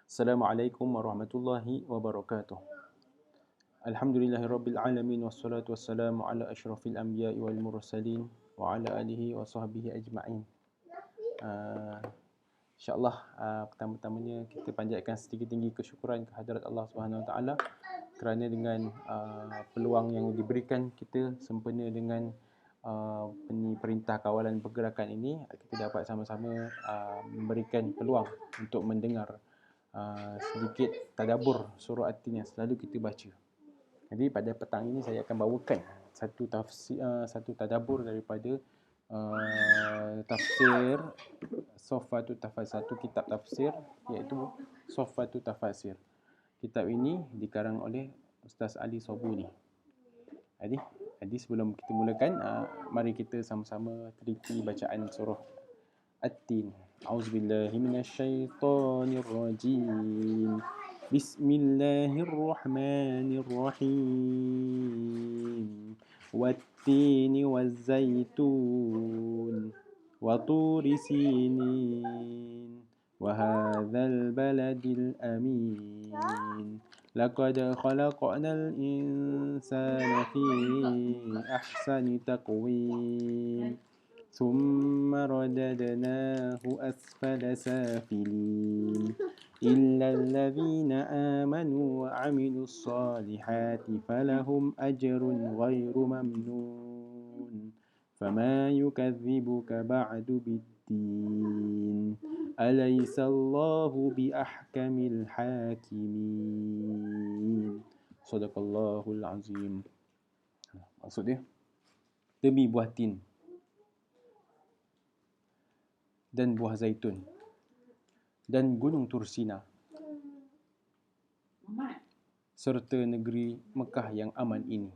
Assalamualaikum warahmatullahi wabarakatuh. Alhamdulillahirabbil alamin wassalatu wassalamu ala asyrafil anbiya'i wal mursalin wa ala alihi wa sahbihi ajma'in. Uh, InsyaAllah pertama-tamanya kita panjatkan setinggi-tinggi kesyukuran kehadrat Allah Subhanahu Wa Taala kerana dengan peluang yang diberikan kita sempena dengan perintah kawalan pergerakan ini, kita dapat sama-sama memberikan peluang untuk mendengar sedikit tadabbur surah At-Tin yang selalu kita baca. Jadi pada petang ini saya akan bawakan satu tadabbur daripada tafsir Soffatut Tafasir, satu kitab tafsir iaitu Soffatut Tafasir. Kitab ini dikarang oleh Ustaz Ali Sobuni. Jadi sebelum kita mulakan, mari kita sama-sama teliti bacaan surah At-Tin. A'udzubillahi minasyaitonirrajim. Bismillahirrahmanirrahim. Wat-tini waz-zaitun wa turi sinin wa hadzal baladil amin. Laqad khalaqnal insana fi ahsani taqwim. ثم رددناه أسفل سافلين إلا الذين آمنوا وعملوا الصالحات فلهم أجر غير ممنون فما يكذبك بعد بالدين أليس الله بأحكم الحاكمين صدق الله العظيم. Maksudnya, demi buah tin dan buah zaitun dan gunung Tursina serta negeri Mekah yang aman ini.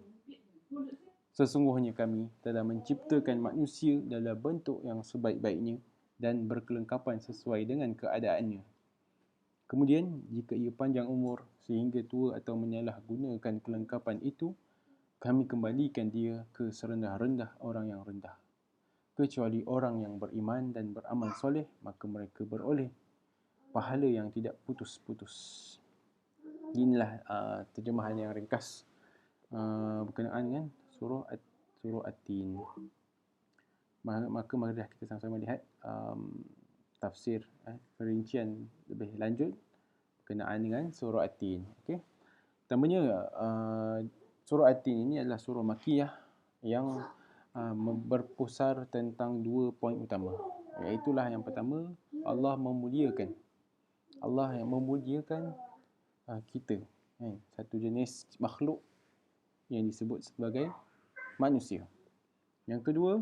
Sesungguhnya kami telah menciptakan manusia dalam bentuk yang sebaik-baiknya dan berkelengkapan sesuai dengan keadaannya. Kemudian, jika ia panjang umur sehingga tua atau menyalahgunakan kelengkapan itu, kami kembalikan dia ke serendah-rendah orang yang rendah. Kecuali orang yang beriman dan beramal soleh, maka mereka beroleh pahala yang tidak putus-putus. Inilah terjemahan yang ringkas berkenaan dengan surah At-Tin. Maka marilah kita sama-sama lihat tafsir perincian lebih lanjut berkenaan dengan surah At-Tin. Okey. Pertamanya, surah At-Tin ini adalah surah Makkiyah yang berpusar tentang dua poin utama. Iaitulah yang pertama, Allah yang memuliakan kita, satu jenis makhluk yang disebut sebagai manusia. Yang kedua,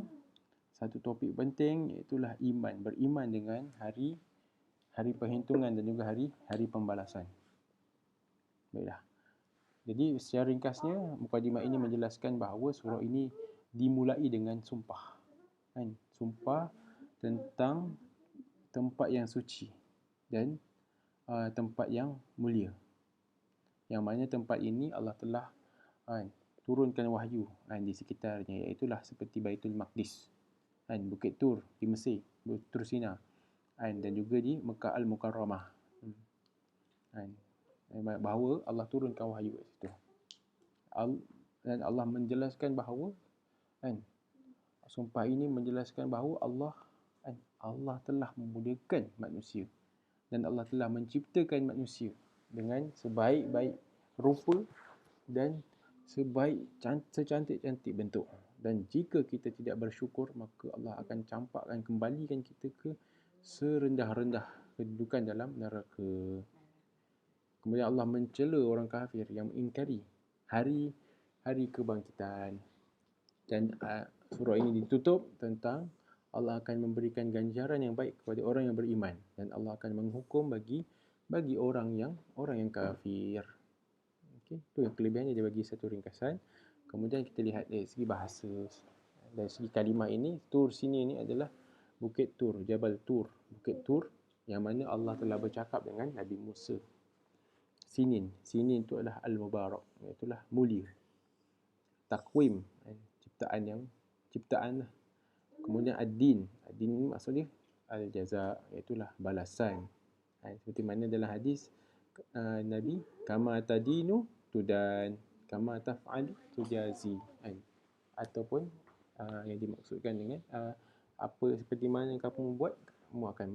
satu topik penting iaitulah iman, beriman dengan hari perhitungan dan juga hari pembalasan. Baiklah. Jadi secara ringkasnya, mukadimah ini menjelaskan bahawa surah ini dimulai dengan sumpah. Sumpah tentang tempat yang suci dan tempat yang mulia. Yang mana tempat ini Allah telah turunkan wahyu di sekitarnya, iaitulah seperti Baitul Maqdis, Bukit Tur di Mesir, Tur Sina, dan juga di Mekah Al-Mukarramah. Bahawa Allah turunkan wahyu kat situ. Dan Allah menjelaskan bahawa sumpah ini menjelaskan bahawa Allah telah memuliakan manusia dan Allah telah menciptakan manusia dengan sebaik-baik rupa dan secantik-cantik bentuk. Dan jika kita tidak bersyukur, maka Allah akan campakkan, kembalikan kita ke serendah-rendah kedudukan dalam neraka. Kemudian Allah mencela orang kafir yang mengingkari hari kebangkitan. Dan surah ini ditutup tentang Allah akan memberikan ganjaran yang baik kepada orang yang beriman dan Allah akan menghukum bagi orang yang kafir. Okey, itu yang kelebihannya, dia bagi satu ringkasan. Kemudian kita lihat dari segi bahasa, dari segi kalimah ini, Tur sini ini adalah Bukit Tur, Jabal Tur, Bukit Tur yang mana Allah telah bercakap dengan Nabi Musa. Sinin itu adalah Al-Mubarak, itulah mulia. Takwim, ciptaan lah. Kemudian Ad-Din ini maksudnya Al-Jaza, itulah balasan. Seperti mana dalam hadis Nabi, kama tadinu tudan, kama taf'alu tujazi. Ataupun yang dimaksudkan dengan apa seperti mana kamu buat, kamu akan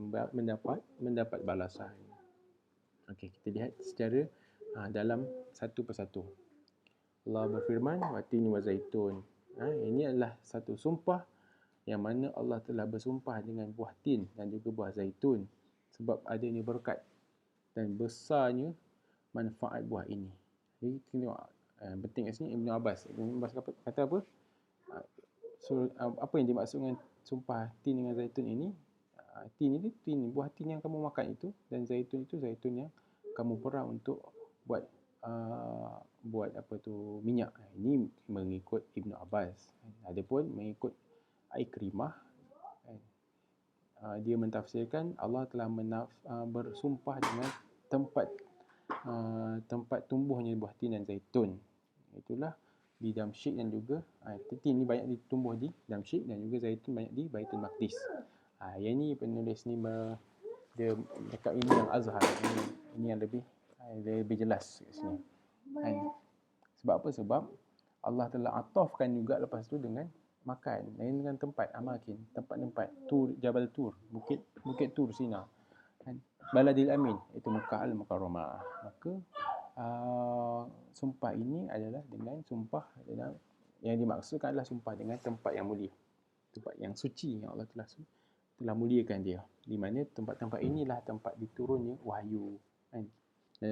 mendapat balasan. Okey, kita lihat secara dalam satu persatu. Allah berfirman, watini wa zaitun. Ini adalah satu sumpah yang mana Allah telah bersumpah dengan buah tin dan juga buah zaitun sebab adanya berkat dan besarnya manfaat buah ini. Jadi tengok penting kat sini Ibn Abbas kata apa? Apa yang dimaksud dengan sumpah tin dengan zaitun ini? Tin itu tin, buah tin yang kamu makan itu, dan zaitun itu zaitun yang kamu perah untuk buat minyak. Ini mengikut Ibn Abbas. Adapun mengikut Ikrimah, dia mentafsirkan Allah telah bersumpah dengan tempat tumbuhnya buah tin dan zaitun. Itulah di Damsyik dan juga tin ni banyak ditumbuh di Damsyik dan juga zaitun banyak di Baitul Maqdis. Yang ni penulis ni dia dekat ini yang Azhar. Ini yang lebih jelas kat sini. Sebab apa? Sebab Allah telah atafkan juga lepas tu dengan makan, dengan tempat amakin, tempat-tempat Tur, Jabal Tur, bukit Tur Sina, Baladil Amin, itu Mekah Al-Mukarramah. Maka sumpah ini adalah dengan sumpah yang dimaksudkan adalah sumpah dengan tempat yang mulia, tempat yang suci yang Allah telah muliakan dia, di mana tempat-tempat inilah tempat diturunnya wahyu dan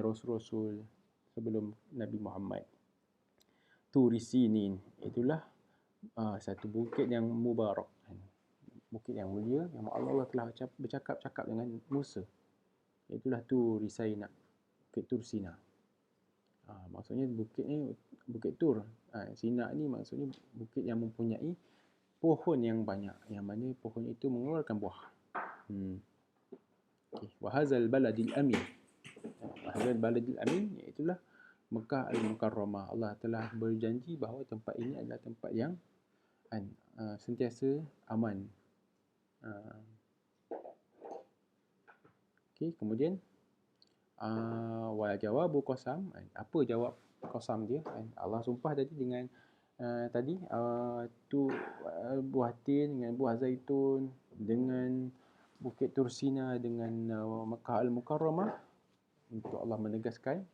rasul-rasul sebelum Nabi Muhammad. Turi Sinin, itulah satu bukit yang mubarak, bukit yang mulia yang Allah telah bercakap-cakap dengan Musa. Itulah Turi Sina, bukit Tur Sina. Maksudnya bukit ni bukit Tur. Sina ni maksudnya bukit yang mempunyai pohon yang banyak, yang mana pohon itu mengeluarkan buah. Wa hadzal baladil amin. Hadzal baladil amin, iaitulah Mekah Al-Mukarramah. Allah telah berjanji bahawa tempat ini adalah tempat yang sentiasa aman. Kemudian wal jawabu qasam. Apa jawab qasam dia? Allah sumpah tadi dengan buah tin, dengan buah zaitun, dengan bukit Tursina, dengan Mekah Al-Mukarramah, untuk Allah menegaskan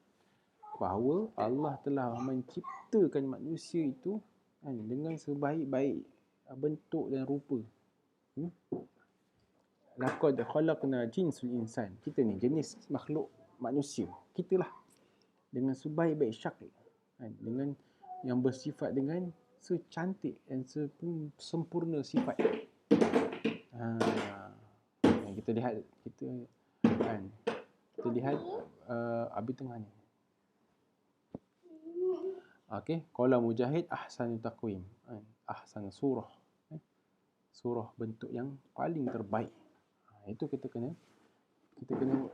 bahawa Allah telah menciptakan manusia itu dengan sebaik-baik bentuk dan rupa. Laqad khalaqna jinsul insan. Kita ni jenis makhluk manusia, kitalah, dengan sebaik-baik syakl, dengan yang bersifat dengan secantik dan sempurna sifat. Kita lihat Abi tengah ni. Qala Mujahid ahsanu taqwim, ahsan surah, surah bentuk yang paling terbaik. Itu kita kena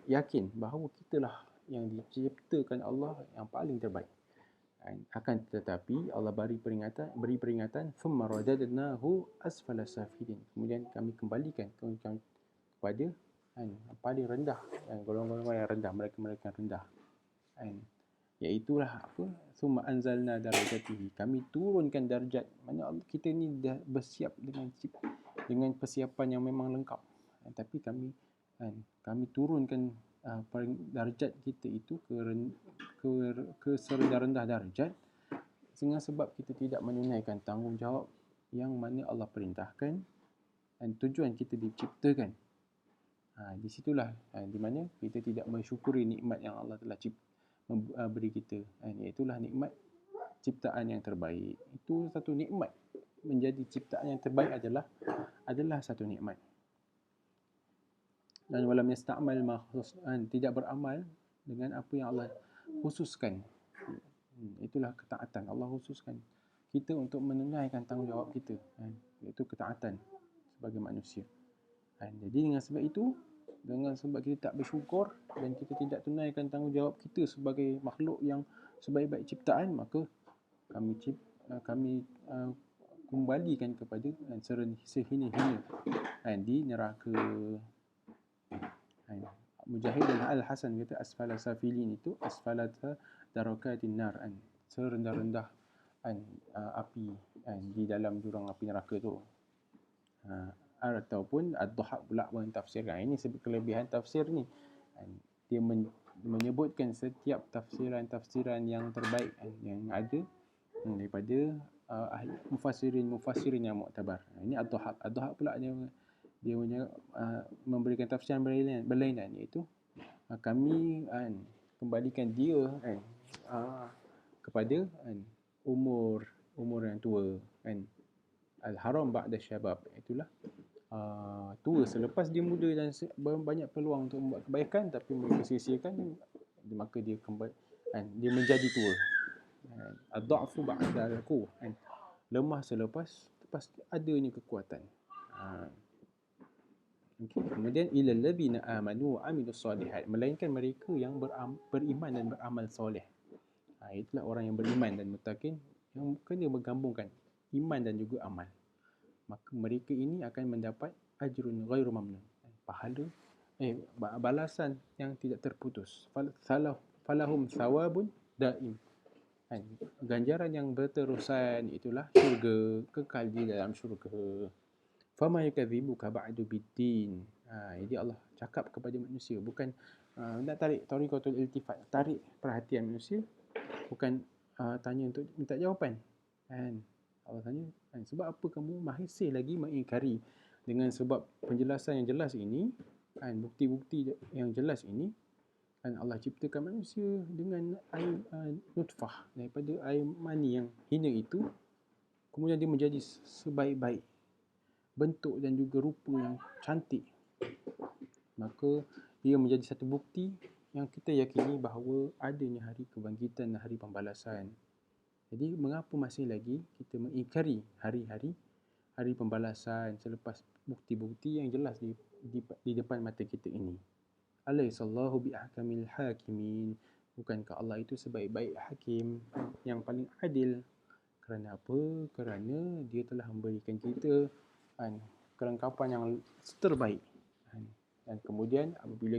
yakin bahawa kitalah yang diciptakan Allah yang paling terbaik. Akan tetapi Allah beri peringatan thumma radadnahu asfala safilin. Kemudian kami kembalikan kepada paling rendah, golongan-golongan yang rendah, mereka-mereka yang rendah. Iaitulah apa? Summa anzalna darajatihi. Kami turunkan darjat. Maksudnya kita ni dah bersiap dengan persiapan yang memang lengkap. Tapi kami turunkan darjat kita itu ke serendah-rendah darjat dengan sebab kita tidak menunaikan tanggungjawab yang mana Allah perintahkan dan tujuan kita diciptakan. Di situlah di mana kita tidak mensyukuri nikmat yang Allah telah beri kita. Itulah nikmat ciptaan yang terbaik. Itu satu nikmat. Menjadi ciptaan yang terbaik adalah satu nikmat. Dan walam yasta'mal ma tidak beramal dengan apa yang Allah khususkan. Itulah ketaatan. Allah khususkan kita untuk menunaikan tanggungjawab kita, iaitu ketaatan sebagai manusia. Jadi dengan sebab itu, dengan sebab kita tak bersyukur dan kita tidak tunaikan tanggungjawab kita sebagai makhluk yang sebaik-baik ciptaan, maka kami kembalikan kepada sehina-hina di neraka. Mujahid dan Al-Hasan kata asfala safilin itu asfala darakatin nar, kan, serendah-rendah kan api kan di dalam jurang api neraka tu. Ataupun Ad-Dhahhak pula mentafsirkan. Ini kelebihan tafsir ni. Dia menyebutkan setiap tafsiran-tafsiran yang terbaik yang ada daripada ahli mufassirin yang muktabar. Ini Ad-Dhahhak. Ad-Dhahhak pula dia memberikan tafsiran berlainan, iaitu kami kembalikan dia kepada umur yang tua, kan. Al-haram ba'da syabab, itulah tua selepas dia muda dan banyak peluang untuk membuat kebaikan, tapi mereka sia-siakan, maka dia kembali dia menjadi tua. Ad-dha'fu ba'da al-quwwah, lemah selepas adanya kekuatan. Okay. Kemudian ilal ladzina amanu wa amilus solihat, melainkan mereka yang beriman dan beramal soleh. Itulah orang yang beriman dan muttaqin, yang kena menggabungkan iman dan juga amal. Maka mereka ini akan mendapat ajrun ghairu mamnun, pahala balasan yang tidak terputus. Falahum thawabun daim, ganjaran yang berterusan, itulah syurga, kekal di dalam syurga. Fama yukadzibuka ba'du biddin. Jadi Allah cakap kepada manusia, bukan nak tarik tariqatul iltifat, tarik perhatian manusia, bukan tanya untuk minta jawapan, kan. Allah tanya, sebab apa kamu masih lagi mengingkari dengan sebab penjelasan yang jelas ini, kan, bukti-bukti yang jelas ini, kan. Allah ciptakan manusia dengan air nutfah, daripada air mani yang hina itu, kemudian dia menjadi sebaik-baik bentuk dan juga rupa yang cantik. Maka ia menjadi satu bukti yang kita yakini bahawa adanya hari kebangkitan dan hari pembalasan. Jadi mengapa masih lagi kita mengingkari hari pembalasan selepas bukti-bukti yang jelas di depan mata kita ini? Alaihissallahu bi'ahkamil hakimin. Bukankah Allah itu sebaik-baik hakim, yang paling adil? Kerana apa? Kerana dia telah memberikan kita kelengkapan yang terbaik. Dan kemudian apabila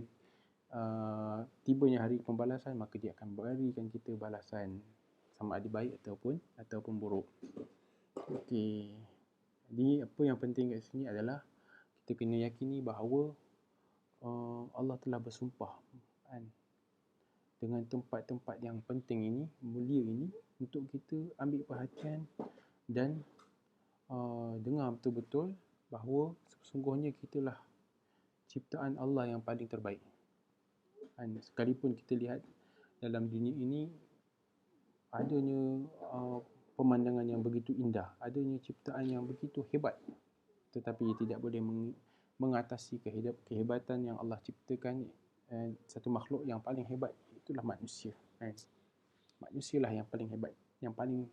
tibanya hari pembalasan, maka dia akan berikan kita balasan sama ada baik ataupun buruk. Okey. Jadi apa yang penting kat sini adalah kita kena yakini bahawa Allah telah bersumpah dengan tempat-tempat yang penting ini, mulia ini, untuk kita ambil perhatian dan dengar betul-betul bahawa sesungguhnya kitalah ciptaan Allah yang paling terbaik. Sekalipun kita lihat dalam dunia ini adanya pemandangan yang begitu indah, adanya ciptaan yang begitu hebat, tetapi tidak boleh mengatasi kehebatan yang Allah ciptakan. Satu makhluk yang paling hebat, itulah manusia. Manusialah yang paling hebat, yang paling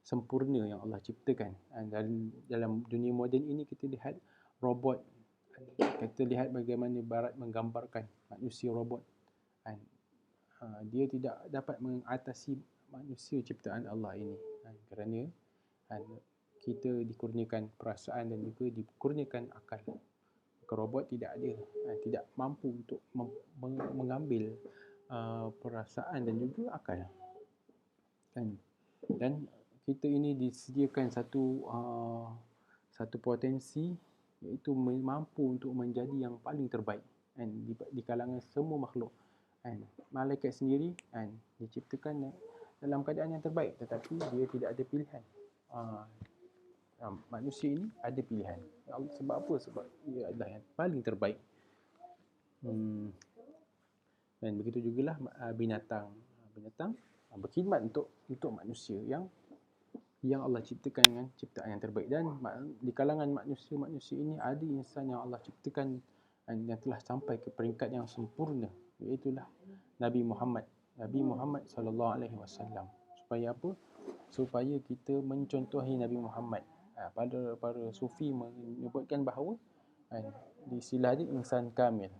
sempurna yang Allah ciptakan. Dan dalam dunia moden ini kita lihat robot, kita lihat bagaimana Barat menggambarkan manusia robot. Dia tidak dapat mengatasi manusia ciptaan Allah ini, kerana kita dikurniakan perasaan dan juga dikurniakan akal. Maka robot tidak mampu untuk mengambil perasaan dan juga akal, kan. Dan kita ini disediakan satu potensi, iaitu mampu untuk menjadi yang paling terbaik, kan, di kalangan semua makhluk. Malaikat sendiri diciptakan dalam keadaan yang terbaik, tetapi dia tidak ada pilihan. Manusia ini ada pilihan. Sebab apa? Sebab ia adalah yang paling terbaik. Dan begitu jugalah binatang berkhidmat untuk manusia yang Allah ciptakan dengan ciptaan yang terbaik. Dan di kalangan manusia ini ada insan yang Allah ciptakan yang telah sampai ke peringkat yang sempurna, iaitulah Nabi Muhammad sallallahu alaihi wasallam. Supaya apa? Supaya kita mencontohi Nabi Muhammad. Para sufi menyebutkan bahawa di istilah dia insan kamil.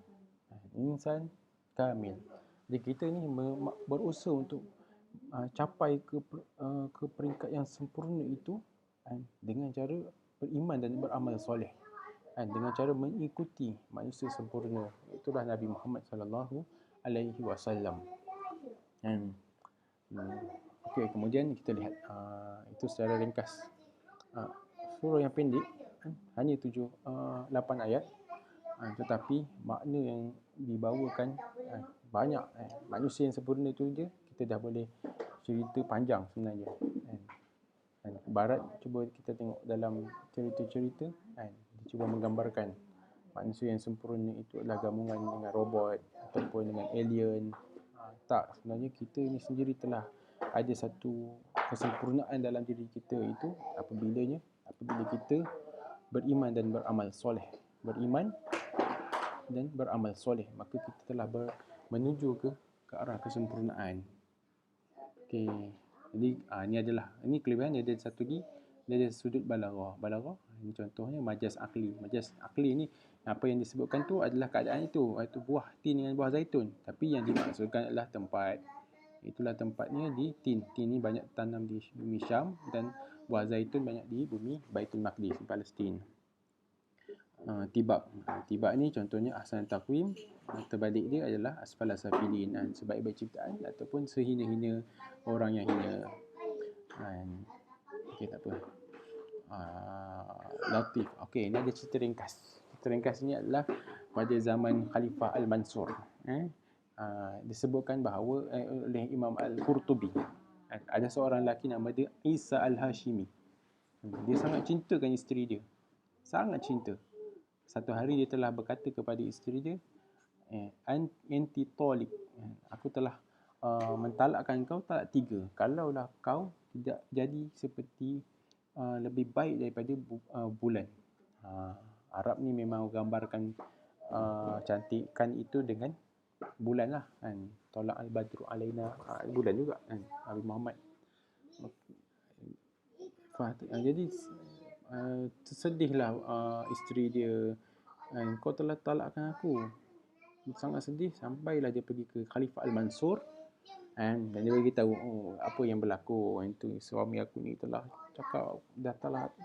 Jadi kita ni berusaha untuk capai ke peringkat yang sempurna itu dengan cara beriman dan beramal soleh. dengan cara mengikuti manusia sempurna, itulah Nabi Muhammad sallallahu alaihi wasallam. Okey, kemudian kita lihat itu secara ringkas. Surah yang pendek, hanya 8 ayat, tetapi makna yang dibawakan banyak. Manusia yang sempurna itu je kita dah boleh cerita panjang sebenarnya. Barat cuba kita tengok dalam cerita-cerita, dia cuba menggambarkan manusia yang sempurna itu adalah gabungan dengan robot ataupun dengan alien. Tak, sebenarnya kita ni sendiri telah ada satu kesempurnaan dalam diri kita itu apabila kita beriman dan beramal soleh. Beriman dan beramal soleh, maka kita telah menuju ke arah kesempurnaan. Okey. Jadi ini kelebihan dia ada satu lagi, dia ada sudut balaghah. Balaghah ini contohnya majaz akli. Majaz akli ni apa yang disebutkan tu adalah keadaan itu, iaitu buah tin dengan buah zaitun, tapi yang dimaksudkan adalah tempat. Itulah tempatnya di tin. Tin ni banyak tanam di bumi Syam dan buah zaitun banyak di bumi Baitul Maqdis, Palestin. Tibak ni contohnya ahsan taqwim, terbalik dia adalah asfala safilin, sebaik-baik ciptaan ataupun sehina-hina orang yang hina. Okey, tak apa. Latif. Okey, ini ada cerita ringkas. Cerita ringkas ini adalah pada zaman Khalifah Al-Mansur. Disebutkan bahawa oleh Imam Al-Qurtubi, ada seorang lelaki nama dia Isa Al-Hashimi. Dia sangat cintakan isteri dia. Sangat cinta. Satu hari dia telah berkata kepada isteri dia, anti talik, aku telah mentalakkan kau talak 3. Kalaulah kau tidak jadi seperti lebih baik daripada bulan. Arab ni memang gambarkan cantikkan itu dengan bulan lah kan. Tolak al-badru alaina, bulan juga kan, Nabi Muhammad. Jadi tersedihlah isteri dia, kau telah talakkan aku. Sangat sedih, sampailah dia pergi ke Khalifah Al-Mansur, dan dia beritahu apa yang berlaku. Itu suami aku ni telah cakap dah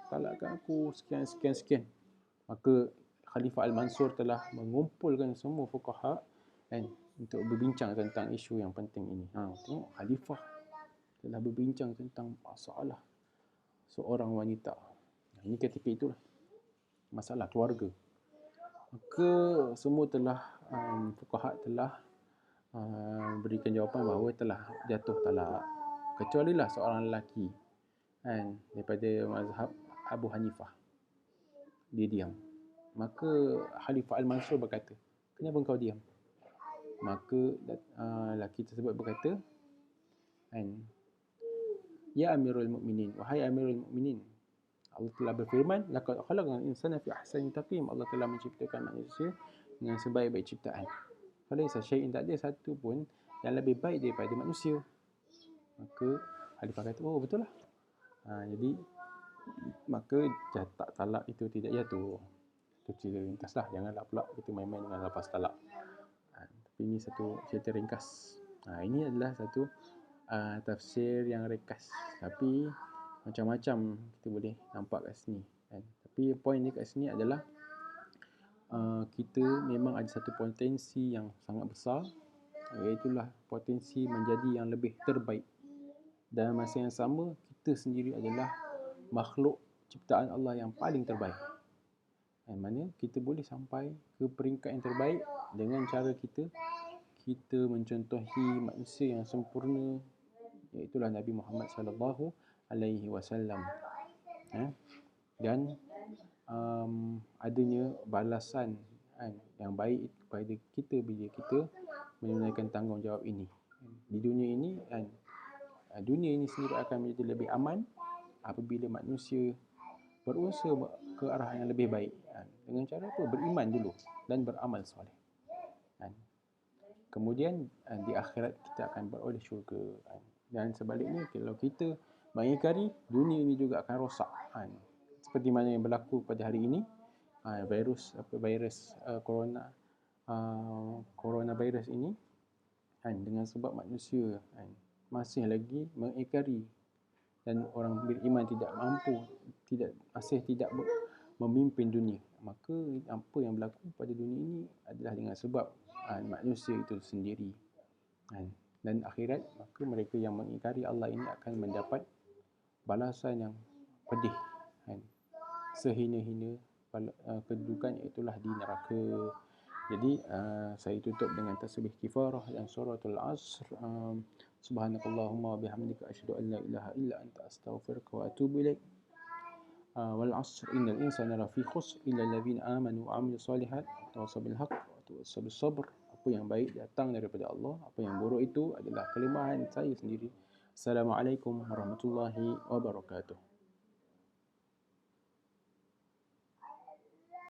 talakkan aku sekian. Maka Khalifah Al-Mansur telah mengumpulkan semua fuqaha untuk berbincang tentang isu yang penting ini. Tengok, Khalifah telah berbincang tentang masalah seorang wanita. Ini ketika itulah masalah keluarga. Maka semua telah fuqaha telah berikan jawapan bahawa telah jatuh talak, kecualilah seorang lelaki daripada mazhab Abu Hanifah. Dia diam. Maka Khalifah Al-Mansur berkata, kenapa engkau diam? Maka lelaki tersebut berkata, ya Amirul Mukminin, wahai Amirul Mukminin, Allah telah berfirman, laqad khalaqnal insana fi ahsani taqwim. Allah telah menciptakan manusia dengan sebaik-baik ciptaan. Falaisa syai'in, tak ada satu pun yang lebih baik daripada manusia. Maka Khalifah kata, oh betul lah. Jadi maka talak itu tidak jatuh. Itu cerita ringkas lah. Janganlah pula kita main-main dengan lafaz talak. Tapi ini satu cerita ringkas. Ini adalah satu tafsir yang ringkas, tapi macam-macam kita boleh nampak kat sini Tapi poin dia kat sini adalah kita memang ada satu potensi yang sangat besar, iaitulah potensi menjadi yang lebih terbaik. Dalam masa yang sama, kita sendiri adalah makhluk ciptaan Allah yang paling terbaik. Mana kita boleh sampai ke peringkat yang terbaik dengan cara kita mencontohi manusia yang sempurna, iaitulah Nabi Muhammad sallallahu alaihi wasallam. Dan adanya balasan yang baik kepada kita bila kita menunaikan tanggungjawab ini. Di dunia ini dunia ini sendiri akan menjadi lebih aman apabila manusia berusaha ke arah yang lebih baik. Dengan cara apa? Beriman dulu dan beramal soleh. Kemudian di akhirat kita akan beroleh syurga. Dan sebaliknya, kalau kita mengingkari, dunia ini juga akan rosak. Seperti mana yang berlaku pada hari ini, virus coronavirus ini, dengan sebab manusia masih lagi mengingkari, dan orang beriman tidak mampu, tidak memimpin dunia, maka apa yang berlaku pada dunia ini adalah dengan sebab manusia itu sendiri. Dan akhirat, maka mereka yang mengingkari Allah ini akan mendapat balasan yang pedih, sehina-hina kedudukan itulah di neraka. Jadi saya tutup dengan tasbih kifarah dan suratul asr. Subhanakallahumma wa bihamdika asyhadu an la ilaha illa anta astaghfiruka wa atubu ilaik. Wal asr innal insana lafi khusr illa alladhina amanu wa amilus solihat wa tawassaw bil haqq wa tawassaw bis sabr. Apa yang baik datang daripada Allah, apa yang buruk itu adalah kelemahan saya sendiri. Assalamualaikum warahmatullahi wabarakatuh.